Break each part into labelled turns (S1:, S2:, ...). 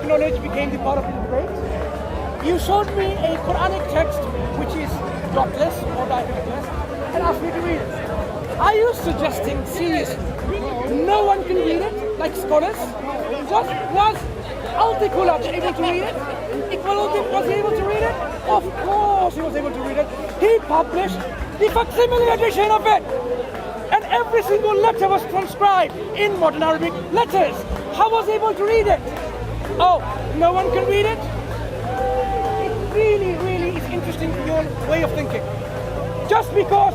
S1: knowledge became the part of the debate. You showed me a Quranic text which is dotless or diacriticless and asked me to read it. Are you suggesting seriously no one can read it, like scholars? Was Al-Tikulaj able to read it? Was he able to read it? Of course he was able to read it. He published the facsimile edition of it. And every single letter was transcribed in modern Arabic letters. How was he able to read it? Oh, no one can read it? It really, really is interesting your way of thinking. Just because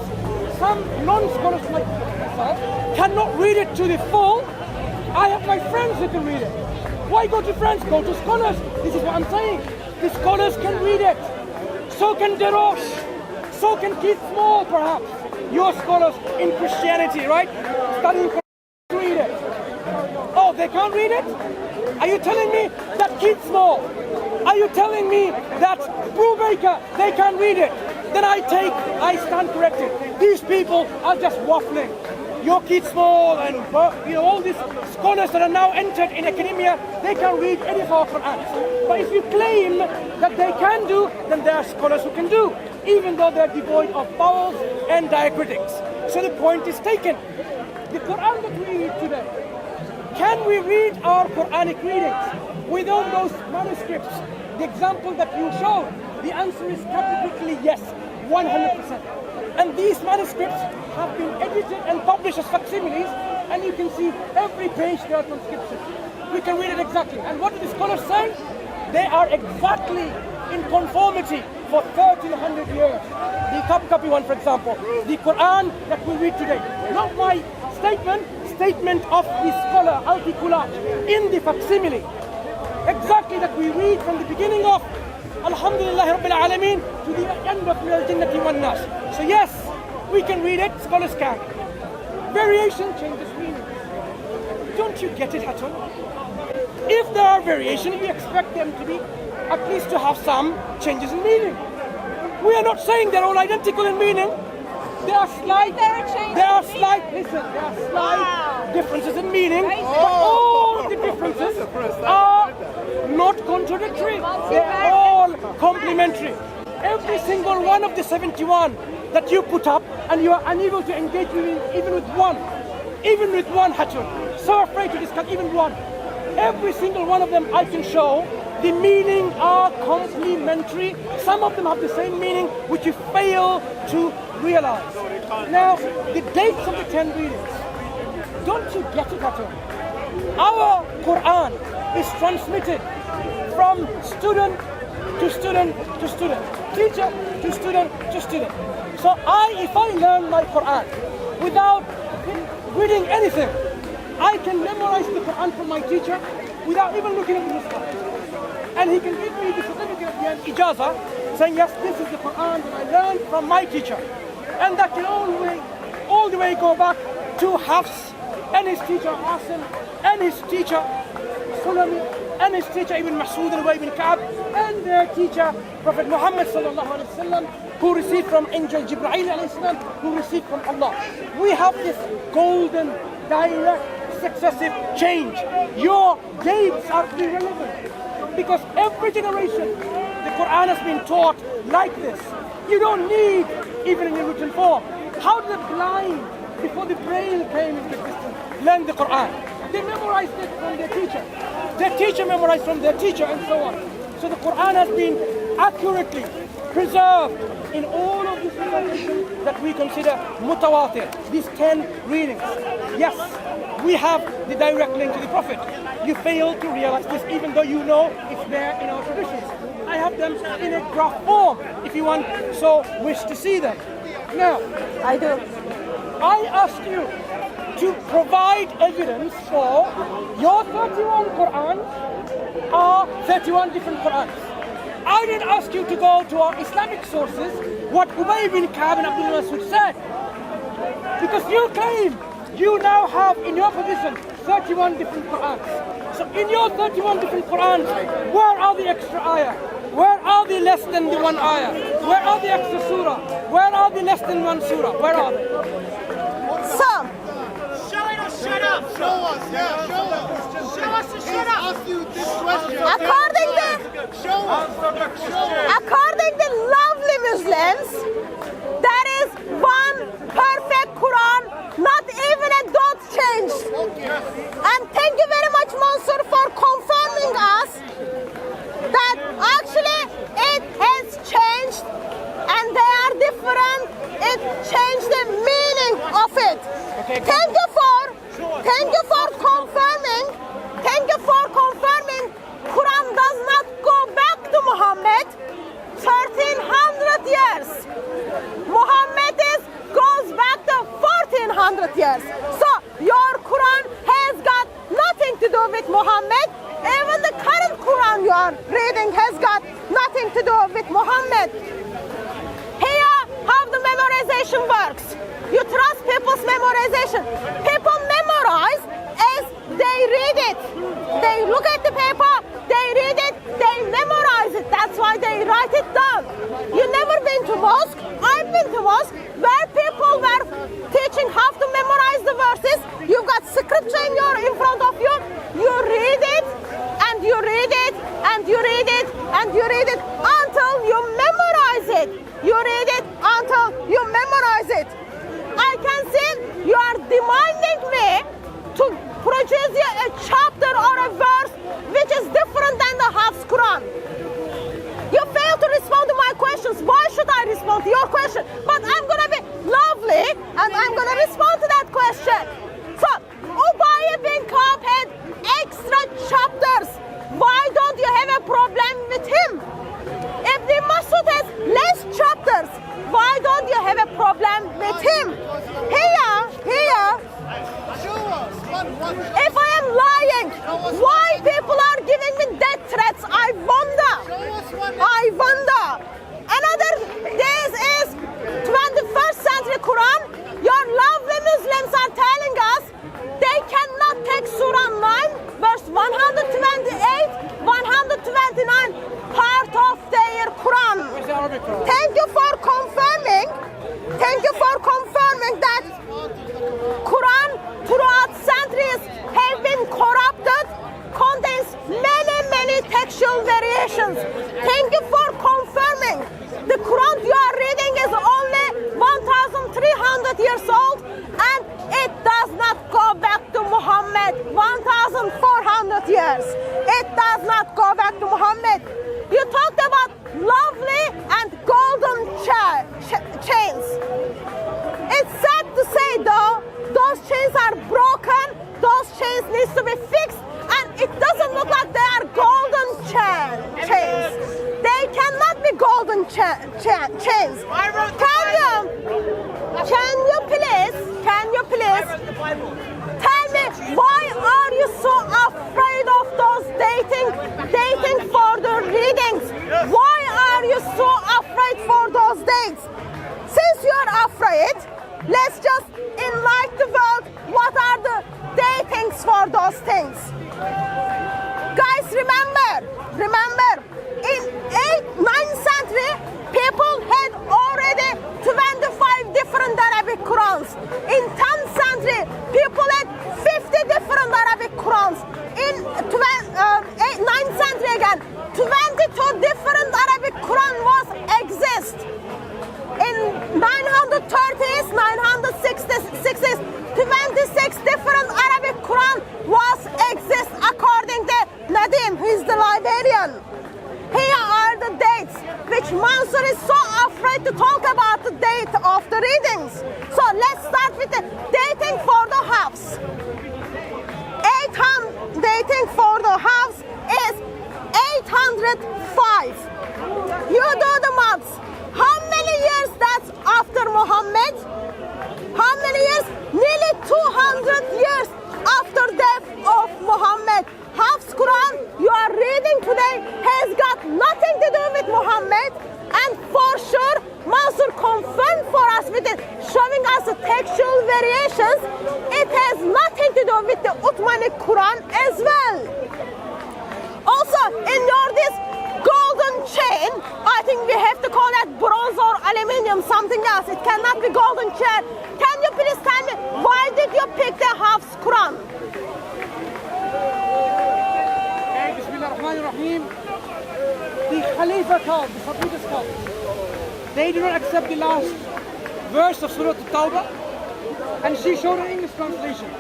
S1: some non-scholars like myself cannot read it to the full, I have my friends who can read it. Why go to friends? Go to scholars. This is what I'm saying. The scholars can read it. So can Derosh. So can Keith Small, perhaps. Your scholars in Christianity, right? Studying to read it. Oh, they can't read it? Are you telling me that Keith Small? Are you telling me that Brubaker, they can't read it? Then I stand corrected. These people are just waffling. Your Keith Small and all these scholars that are now entered in academia, they can read any of our Qur'ans. But if you claim that they can do, then there are scholars who can do, even though they're devoid of vowels and diacritics. So the point is taken. The Qur'an that we read today, can we read our Qur'anic readings without those manuscripts? The example that you showed, the answer is categorically yes, 100%. And these manuscripts have been edited and published as facsimiles, and you can see every page there are transcriptions. We can read it exactly. And what do the scholars say? They are exactly in conformity for 1300 years. The copy one, for example, the Quran that we read today. Not my statement of the scholar Al-Tikulaj in the facsimile. Exactly that we read from the beginning of Alhamdulillah Rabbil Alameen to the end of Minal Jannati Wan Nas. So yes, we can read it, scholars can. Variation changes meaning. Don't you get it, Hatun? If there are variations, we expect them to be, at least to have some changes in meaning. We are not saying they're all identical in meaning. There are slight differences in meaning, but all the differences are not contradictory. They're all complementary. Every single one of the 71 that you put up, and you are unable to engage with even with one, Hatun, so afraid to discuss even one. Every single one of them I can show the meaning are complementary. Some of them have the same meaning which you fail to realize. Now, the dates of the 10 readings, don't you get it at all? Our Quran is transmitted from student to student to student, teacher to student to student. So if I learn my Quran without reading anything, I can memorize the Quran from my teacher without even looking at the Muslim. And he can give me the certificate at the end, ijazah, saying yes, this is the Quran that I learned from my teacher. And that can all the way go back to Hafs and his teacher Asim and his teacher Sulami and his teacher Ibn Mas'ud and Ibn Ka'ab and their teacher Prophet Muhammad sallallahu alaihi wasallam, who received from Angel Jibreel alayhi salam, who received from Allah. We have this golden, direct, successive change. Your dates are irrelevant because every generation the Quran has been taught like this. You don't need even in a written form. How did the blind, before the braille came into existence, learn the Quran? They memorized it from their teacher. Their teacher memorized from their teacher, and so on. So the Quran has been accurately preserved in all of these traditions that we consider mutawatir, these 10 readings. Yes, we have the direct link to the Prophet. You fail to realize this even though you know it's there in our traditions. I have them in a graph form if you want so wish to see them. Now, I asked you to provide evidence for your 31 Qur'ans are 31 different Qur'ans. I didn't ask you to go to our Islamic sources, what Ubay bin Ka'ab and Abdul Masud said. Because you claim you now have in your position 31 different Qur'ans. So in your 31 different Qur'ans, where are the extra ayah? Where are the less than the one ayah? Where are the extra surah? Where are the less than one surah? Where are they?
S2: Some.
S3: Shut up!
S2: Show us, yeah, show us. Show us to shut up. Ask you this question.
S3: According to lovely Muslims, there is one perfect Quran, not even a dot changed. And thank you very much, Mansur, for confirming us that actually it has changed and they are different. It changed the meaning of it. Thank you for confirming. Thank you for confirming. Quran does not go back to Muhammad 1300 years. Muhammad goes back to 1400 years. So your Quran has got nothing to do with Muhammad. Even the current Quran you are reading has got nothing to do with Muhammad. Here, how the memorization works. You trust people's memorization. People memorize as they read it. They look at the paper, they read it, they memorize it. That's why they write it down. You never been to mosque? I've been to mosque where people were teaching how to memorize the verses. You've got scripture in front of you. You read it, and you read it, and you read it, and you read it until you memorize it. You read it until you memorize it. I can see you are demanding me to produce you a chapter or a verse which is different than the Hafs Quran. You fail to respond to my questions. Why should I respond to your question? But I'm going to be lovely and I'm going to respond to that question. So, Ubay bin Ka'b had extra chapters. Why don't you have a problem with him? Ibn Masud has less chapters. Why don't you have a problem with him? Here. If I am lying, why people are giving me death threats? I wonder. Another this is 21st century Quran. Your lovely Muslims are telling us they cannot take Surah 9, verse 128, 129, part of their Quran. Thank you for confirming. That Quran throughout centuries have been corrupted, contains many textual variations. Thank you for confirming. The Quran you are reading is only 1,300 years old and it does not go back to Muhammad 1,400 years. It does not go back to Muhammad. You talked about lovely and golden chains. It's sad to say though, those chains are broken, those chains need to be fixed, and it doesn't look like they are golden chains. They cannot be golden chains. Can you please tell me why are you so afraid of those dating for the readings? Why are you so afraid for those dates? Since you are afraid, let's just enlighten the world what are the datings for those things. Guys, remember, in 9th century, people had already 25 different Arabic Qurans. In 10th century, people had 50 different Arabic Qurans. In 9th century again, 22 different Arabic Quran was exist. In 930s, 960s, 26 different Arabic Quran was exist according to Nadim, who is the librarian. Here are the dates, which Mansur is so afraid to talk about the date of the readings. So let's start with the dating for the Hafs. Dating for the Hafs is 805. You do the maths. How many years that's after Muhammad? How many years? Nearly 200 years after death of Muhammad. Hafs Quran you are reading today has got nothing to do with Muhammad, and for sure Mansur confirmed for us with it, showing us the textual variations. It has nothing to do with the Uthmanic Quran as well. Also, in your this golden chain, I think we have to call that bronze or aluminium, something else. It cannot be golden chair. Can you please tell me, why did you pick the Hafs Quran?
S1: Bismillahirrahmanirrahim. The Khalifa called, the Khalifa's called. They do not accept the last verse of Surah At-Tawbah, and she showed an English translation.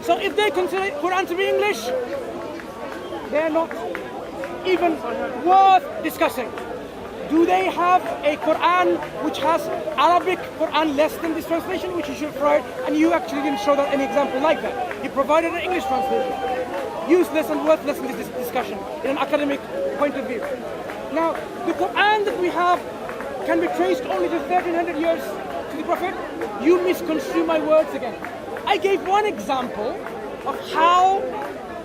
S1: So if they consider Quran to be English, they are not even worth discussing. Do they have a Quran which has Arabic Quran less than this translation, which you should provide? And you actually didn't show that any example like that. You provided an English translation. Useless and worthless in this discussion, in an academic point of view. Now, the Quran that we have can be traced only to 1300 years to the Prophet. You misconstrue my words again. I gave one example of how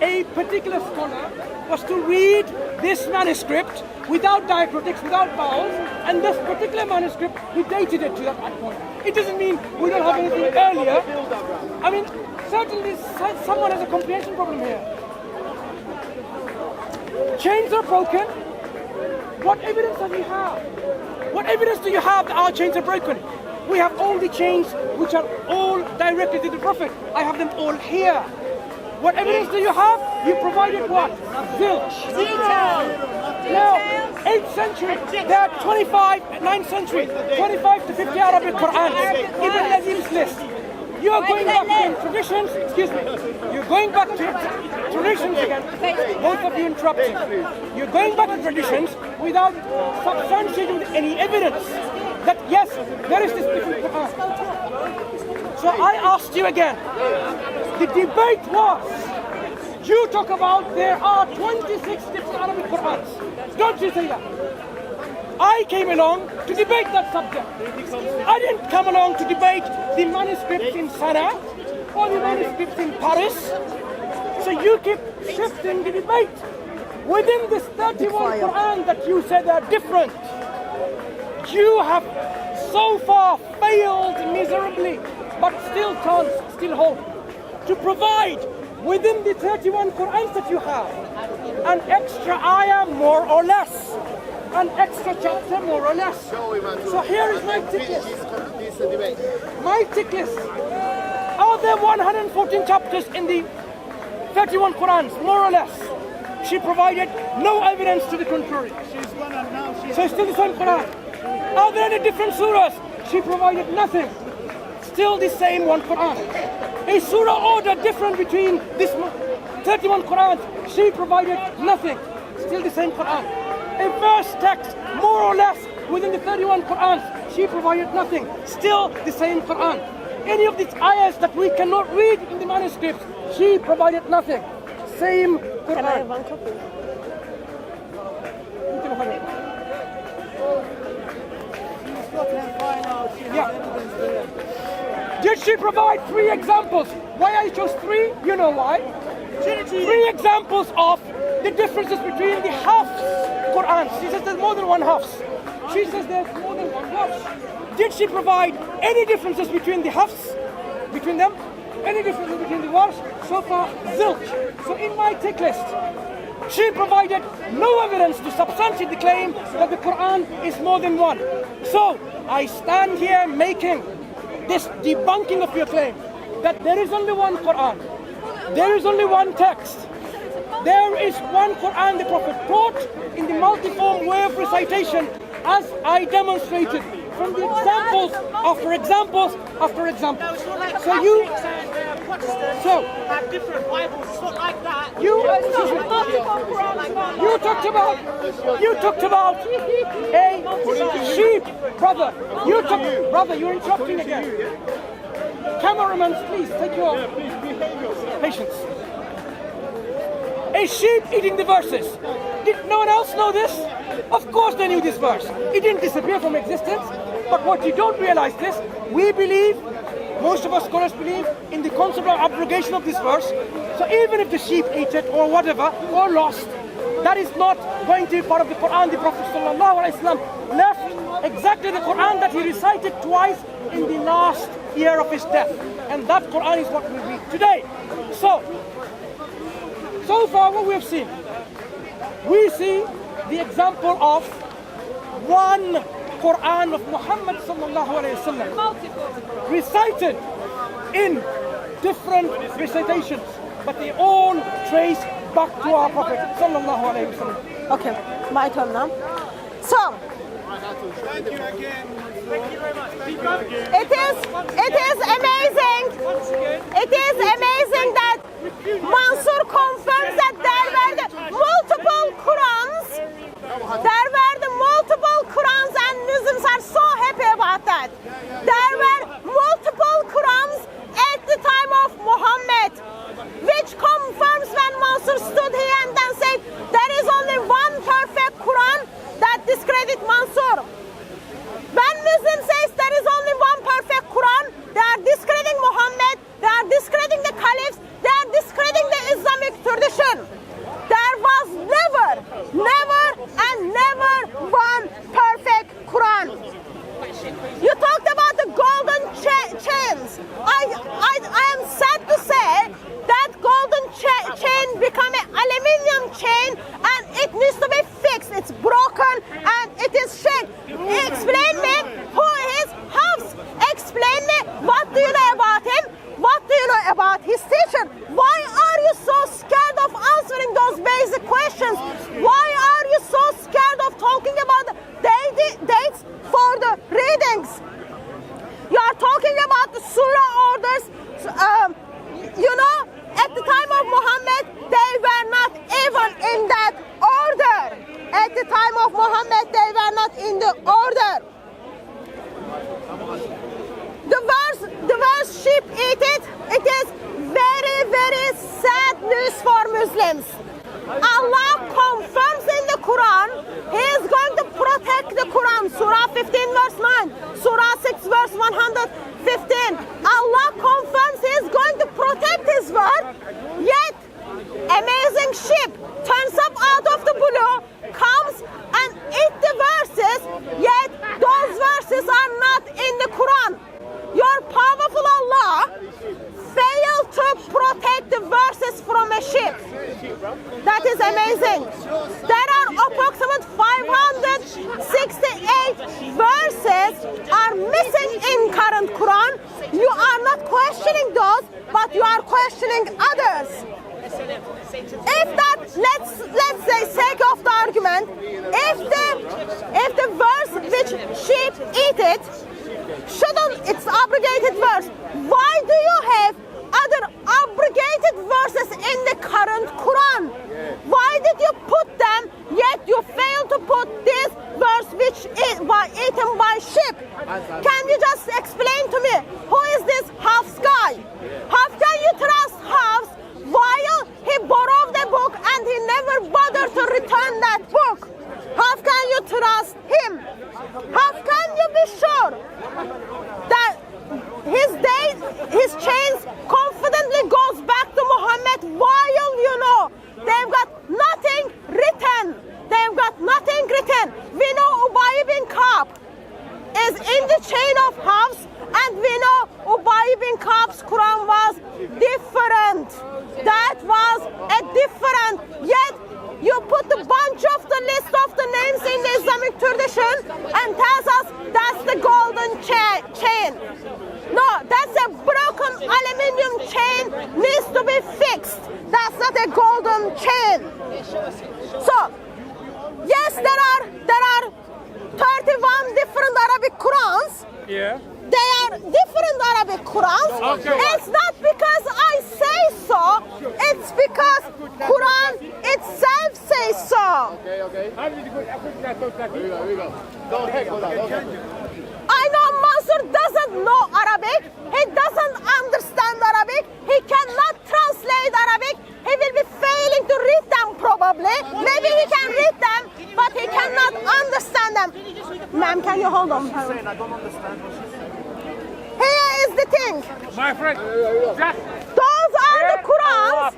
S1: a particular scholar was to read this manuscript without diacritics, without vowels, and this particular manuscript, he dated it to that point. It doesn't mean we don't have anything earlier. I mean, certainly someone has a comprehension problem here. Chains are broken. What evidence do you have? What evidence do you have that our chains are broken? We have all the chains which are all directed to the Prophet. I have them all here. What evidence do you have? You provided what? Zilch. Now, 8th century, there are 9th century, 25 to 50 Arabic Qur'ans. Ibn Nazim's list. You are going back to traditions, excuse me, you're going back to traditions again, both of you interrupting. You're going back to traditions without substantiating with any evidence that yes, there is this different Quran. So I asked you again, the debate was, you talk about there are 26 different Arabic Qur'ans. Don't you say that? I came along to debate that subject. I didn't come along to debate the manuscripts in Sana'a or the manuscripts in Paris. So you keep shifting the debate. Within this 31 Quran that you said are different, you have so far failed miserably, but still hold, to provide within the 31 Qur'ans that you have an extra ayah more or less, an extra chapter more or less. So here is my tick list. My tick list. Are there 114 chapters in the 31 Qur'ans, more or less? She provided no evidence to the contrary. So it's still the same Qur'an. Are there any different surahs? She provided nothing. Still the same one Qur'an. A surah order different between this 31 Qur'ans? She provided nothing. Still the same Qur'an. A verse text, more or less, within the 31 Qur'ans, she provided nothing. Still the same Qur'an. Any of these ayahs that we cannot read in the manuscripts, she provided nothing. Same Qur'an.
S3: Can I have one copy?
S1: Yeah. Did she provide 3 examples? Why I chose 3? You know why. 3 examples of the differences between the Hafs Qur'an. She says there's more than one Hafs. She says there's more than one Hafs. Did she provide any differences between the Hafs? Between them? Any differences between the Warsh? So far, zilch. So in my tick list, she provided no evidence to substantiate the claim that the Quran is more than one. So I stand here making this debunking of your claim that there is only one Quran. There is only one text. There is one Quran the Prophet taught in the multiform way of recitation, as I demonstrated from the examples after examples after examples. So you
S2: have different Bibles. It's not like that.
S1: You talked about a sheep, brother. Brother, you're interrupting again. Cameramen, please take your patience. A sheep eating the verses. Did no one else know this? Of course they knew this verse. It didn't disappear from existence. But what you don't realize this, we believe, most of us scholars believe, in the concept of abrogation of this verse. So even if the sheep ate it or whatever, or lost, that is not going to be part of the Quran. The Prophet ﷺ left exactly the Quran that he recited twice in the last year of his death. And that Quran is what we read today. So far what we have seen, we see the example of one Qur'an of Muhammad sallallahu alayhi wasallam, recited in different recitations, but they all trace back to our Prophet sallallahu alayhi wasallam.
S3: Okay, my turn now. So,
S2: Thank you again.
S3: it is amazing. It is amazing that Mansur confirms that there were the multiple Qur'ans. There were the multiple Qur'ans, and Muslims are so happy about that. There were multiple Qur'ans at the time of Muhammad, which confirms when Mansur stood here and then said there is only one perfect Qur'an, that discredit Mansur. When Muslims says there is only one perfect Quran, they are discrediting Muhammad, they are discrediting the caliphs, they are discrediting the Islamic tradition. There was never one perfect Quran. You talked about the golden chains. I am sad to say that golden chain become an aluminium chain and it needs to be fixed. It's broken and it is shaken. Explain me who is Hafs. Explain me what do you know about him? What do you know about his teacher? Why are you so scared of answering those basic questions? Why are you so scared of talking about the dates for the readings? You are talking about the surah orders. You know, at the time of Muhammad, they were not even in that order. At the time of Muhammad, they were not in the order. The verse sheep eat it. It is very sad news for Muslims. Allah confirms in the Quran, He is going to protect the Quran. Surah 15 verse 9, Surah 6 verse 115. Allah confirms He is going to protect His word, yet amazing sheep turns up out of the blue, comes and eat the verses, yet those verses are not in the Quran. Your powerful Allah failed to protect the verses from a sheep. That is amazing. There are approximately 568 verses are missing in current Quran. You are not questioning those, but you are questioning others. If that, let's say, sake of the argument, if the verse which sheep eat it, it's abrogated verse. Why do you have other abrogated verses in the current Quran? Why did you put them, yet you failed to put this verse which is eaten by sheep? Can you just explain to me, who is this Hafs guy? How can you trust Hafs while he borrowed the book and he never bothered to return that book? How can you trust him? How can you be sure that his chains confidently goes back to Muhammad while you know they've got nothing written? They've got nothing written. We know Ubay bin Ka'b is in the chain of Hafs, and we know Ubay bin Ka'b's Quran was different. That was a different, yet you put a bunch of the list of the names in the Islamic tradition and tells us that's the golden chain. No, that's a broken aluminium chain, needs to be fixed. That's not a golden chain. So, yes, there are 31 different Arabic Qurans.
S1: Yeah.
S3: They are different Arabic Qurans.
S1: Okay.
S3: It's not because I say so, it's because Quran itself says so.
S2: Okay. Here we go. Go ahead.
S3: I know Mansur doesn't know Arabic. He doesn't understand Arabic. He cannot translate Arabic. He will be failing to read them probably. Maybe he can read them, but he cannot understand them. Ma'am, can you hold on?
S2: I don't understand what she's saying.
S3: Here is the thing.
S1: My friend, just
S3: Those are the Qurans.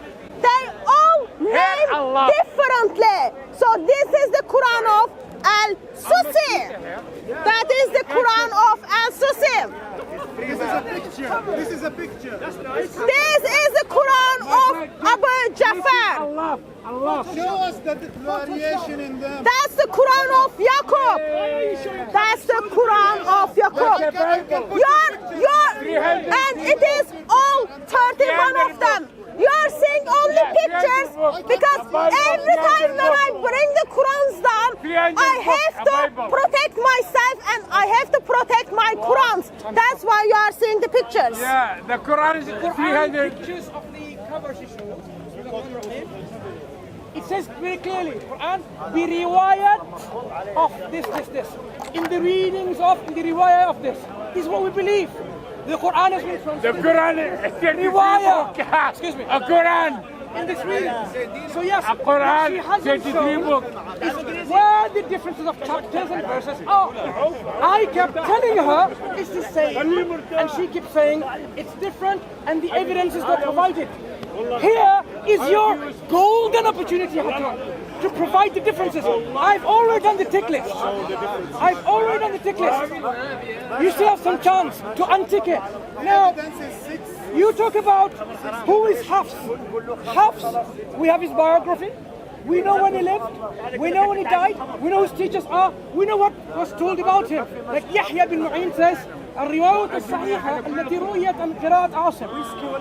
S3: They all name differently. So this is the Quran of Al-Susi. That is the Quran of Al-Susi.
S2: This is a picture.
S3: This is the Quran of Abu Jafar.
S1: Allah.
S2: Show us the variation in them.
S3: That's the Quran of Yaqub. That's the the Quran of Yaqub. And it is all 31 of them. You are seeing only pictures because every time when I bring the Qurans down, I have to protect myself and I have to protect my Qurans. That's why you are seeing the pictures.
S4: Yeah, the Quran is 300.
S1: Pictures of the covers you show. It says very clearly, Quran, the riwayat of this. In the readings of the riwayat of this. This is what we believe. The Quran has been translated.
S4: The Quran is
S1: Riwayah. Excuse me.
S4: A Quran.
S1: In this reading. So yes,
S4: A Quran,
S1: she hasn't
S4: 33
S1: shown
S4: books.
S1: is where the differences of chapters and verses are. I kept telling her it's the same, and she keeps saying it's different, and the evidence is not provided. Here is your golden opportunity, Hatun, to provide the differences. I've already done the tick list. You still have some chance to untick it. Now, you talk about who is Hafs. Hafs, we have his biography. We know when he lived. We know when he died. We know who his teachers are. We know what was told about him. Like Yahya bin Mu'in says, الرواية الصحيحة التي رويت عن قراءة عاصم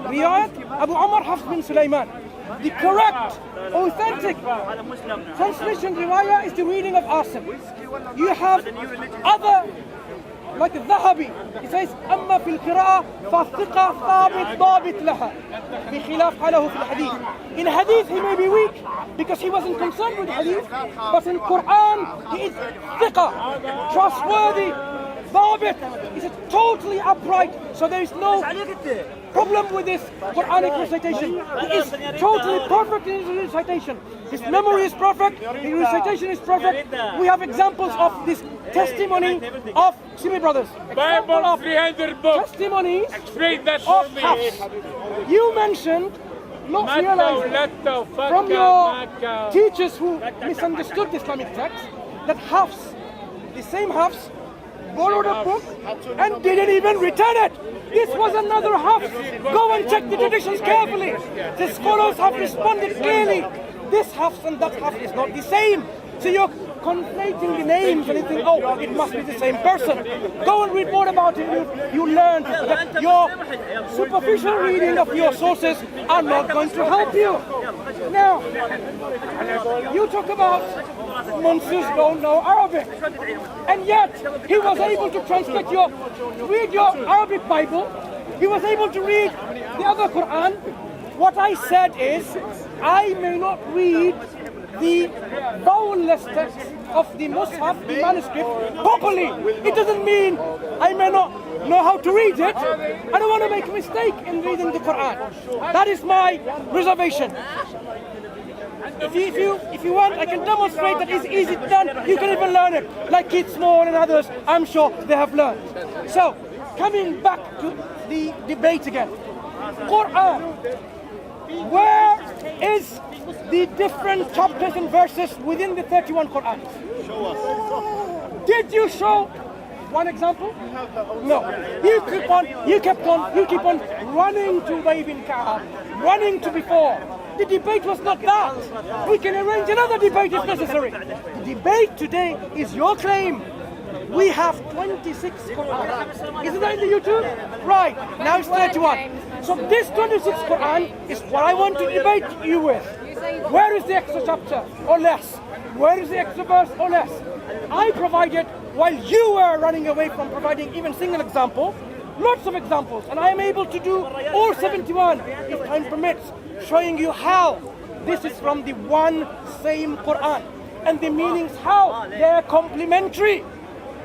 S1: رواية أبو عمر حفص بن سليمان. The correct, authentic translation riwayah is the reading of Asim. You have other, like الذهبي, he says أما في القراءة فالثقة ثابت ضابط لها بخلاف حاله في الحديث. In hadith he may be weak because he wasn't concerned with hadith, but in Quran he is ثقة, trustworthy. ضابط is totally upright, so there is no problem with this Quranic recitation. He is totally perfect in his recitation. His memory is perfect, his recitation is perfect. We have examples of this testimony of Simi brothers.
S4: Bible of 300 books.
S1: Testimonies
S4: Explain that
S1: of
S4: for me.
S1: Hafs. You mentioned, not realizing from your teachers who misunderstood the Islamic text, that Hafs, the same Hafs, borrowed a book and didn't even return it. This was another Hafs. Go and check the traditions carefully. The scholars have responded clearly. This Hafs and that Hafs is not the same. So you're conflating the names and you think, oh, it must be the same person. Go and read more about it. You learn that your superficial reading of your sources are not going to help you. Now, you talk about Mansurs don't know Arabic. And yet, he was able to translate read your Arabic Bible. He was able to read the other Quran. What I said is, I may not read the vowelless text of the Mus'haf, the manuscript, properly. It doesn't mean I may not know how to read it. I don't want to make a mistake in reading the Quran. That is my reservation. If you want, I can demonstrate that it's easy done. You can even learn it, like Keith Small and others. I'm sure they have learned. So, coming back to the debate again. Quran. Where is the different chapters and verses within the 31 Qur'an? Did you show one example? No. You keep on running to Ubay bin Ka'ab, running to before. The debate was not that. We can arrange another debate if necessary. The debate today is your claim. We have 26 Qur'an. Isn't that in the YouTube? Right, now it's 31. So this 26 Qur'an is what I want to debate you with. Where is the extra chapter or less? Where is the extra verse or less? I provided, while you were running away from providing even single example, lots of examples. And I am able to do all 71, if time permits, showing you how this is from the one same Qur'an. And the meanings how they are complementary.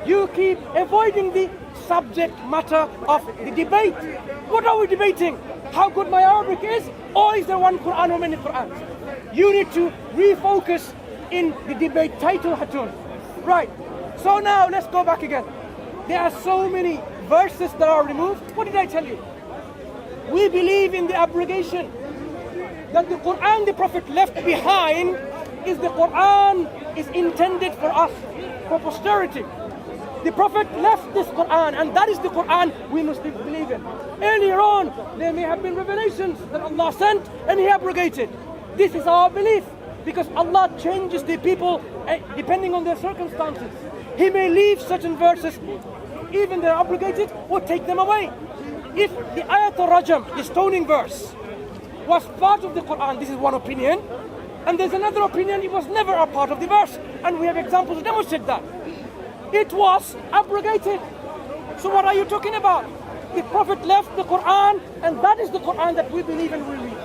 S1: You keep avoiding the subject matter of the debate. What are we debating? How good my Arabic is? Or is there one Qur'an or many Qur'ans? You need to refocus in the debate title, Hatun. Right. So now let's go back again. There are so many verses that are removed. What did I tell you? We believe in the abrogation. That the Qur'an the Prophet left behind is the Qur'an is intended for us, for posterity. The Prophet left this Qur'an, and that is the Qur'an we must believe in. Earlier on, there may have been revelations that Allah sent and He abrogated. This is our belief, because Allah changes the people depending on their circumstances. He may leave certain verses, even they're obligated, or take them away. If the ayat al-rajam, the stoning verse, was part of the Quran, this is one opinion, and there's another opinion, it was never a part of the verse, and we have examples to demonstrate that. It was abrogated. So what are you talking about? The Prophet left the Quran, and that is the Quran that we believe and will read.